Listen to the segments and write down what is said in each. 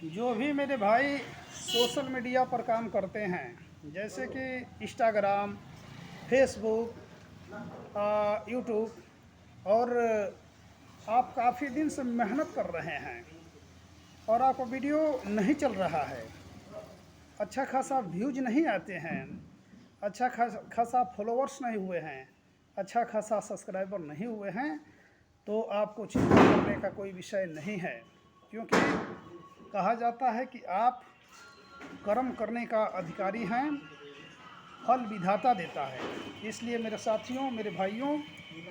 जो भी मेरे भाई सोशल मीडिया पर काम करते हैं, जैसे कि इंस्टाग्राम, फेसबुक, यूट्यूब, और आप काफ़ी दिन से मेहनत कर रहे हैं और आपका वीडियो नहीं चल रहा है, अच्छा खासा व्यूज नहीं आते हैं, अच्छा खासा फॉलोअर्स नहीं हुए हैं, अच्छा खासा सब्सक्राइबर नहीं हुए हैं, तो आपको चिंता करने का कोई विषय नहीं है। क्योंकि कहा जाता है कि आप कर्म करने का अधिकारी हैं, फल विधाता देता है। इसलिए मेरे साथियों, मेरे भाइयों,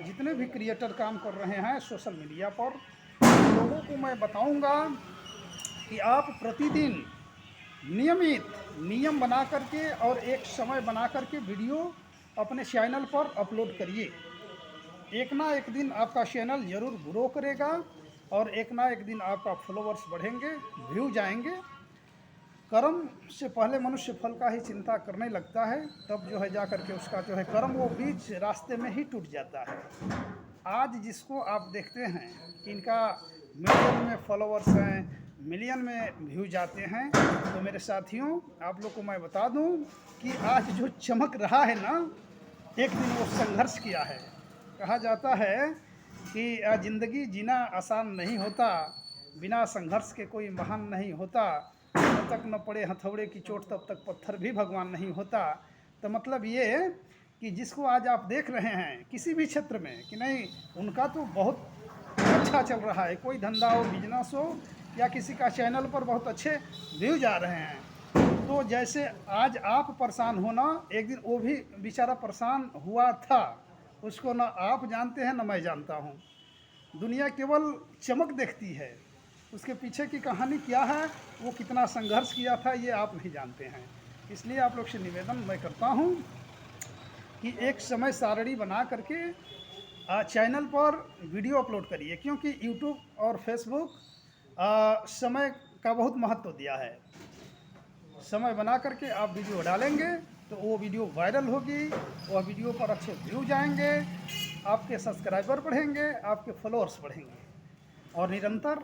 जितने भी क्रिएटर काम कर रहे हैं सोशल मीडिया पर, लोगों को मैं बताऊंगा कि आप प्रतिदिन नियमित नियम बना करके और एक समय बना करके वीडियो अपने चैनल पर अपलोड करिए। एक ना एक दिन आपका चैनल ज़रूर ग्रो करेगा और एक ना एक दिन आपका फॉलोअर्स बढ़ेंगे, व्यूज आएंगे। कर्म से पहले मनुष्य फल का ही चिंता करने लगता है, तब जो है जा करके उसका जो है कर्म वो बीच रास्ते में ही टूट जाता है। आज जिसको आप देखते हैं कि इनका मिलियन में फॉलोअर्स हैं, मिलियन में व्यूज आते हैं, तो मेरे साथियों, आप लोग को मैं बता दूं कि आज जो चमक रहा है ना, एक दिन वो संघर्ष किया है। कहा जाता है कि ज़िंदगी जीना आसान नहीं होता, बिना संघर्ष के कोई महान नहीं होता, जब तक न पड़े हथौड़े की चोट तब तक पत्थर भी भगवान नहीं होता। तो मतलब ये कि जिसको आज आप देख रहे हैं किसी भी क्षेत्र में कि नहीं, उनका तो बहुत अच्छा चल रहा है, कोई धंधा हो, बिजनेस हो, या किसी का चैनल पर बहुत अच्छे व्यूज आ रहे हैं। तो जैसे आज आप परेशान होना, एक दिन वो भी बेचारा परेशान हुआ था, उसको ना आप जानते हैं ना मैं जानता हूँ। दुनिया केवल चमक देखती है, उसके पीछे की कहानी क्या है, वो कितना संघर्ष किया था, ये आप नहीं जानते हैं। इसलिए आप लोग से निवेदन मैं करता हूँ कि एक समय सारणी बना करके चैनल पर वीडियो अपलोड करिए। क्योंकि यूट्यूब और फेसबुक समय का बहुत महत्व दिया है। समय बना करके आप वीडियो डालेंगे तो वो वीडियो वायरल होगी, वह वीडियो पर अच्छे व्यूज आएंगे, आपके सब्सक्राइबर बढ़ेंगे, आपके फॉलोअर्स बढ़ेंगे। और निरंतर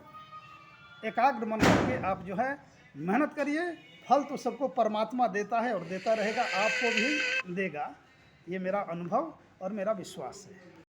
एकाग्र मन करके आप जो है मेहनत करिए। फल तो सबको परमात्मा देता है और देता रहेगा, आपको भी देगा। ये मेरा अनुभव और मेरा विश्वास है।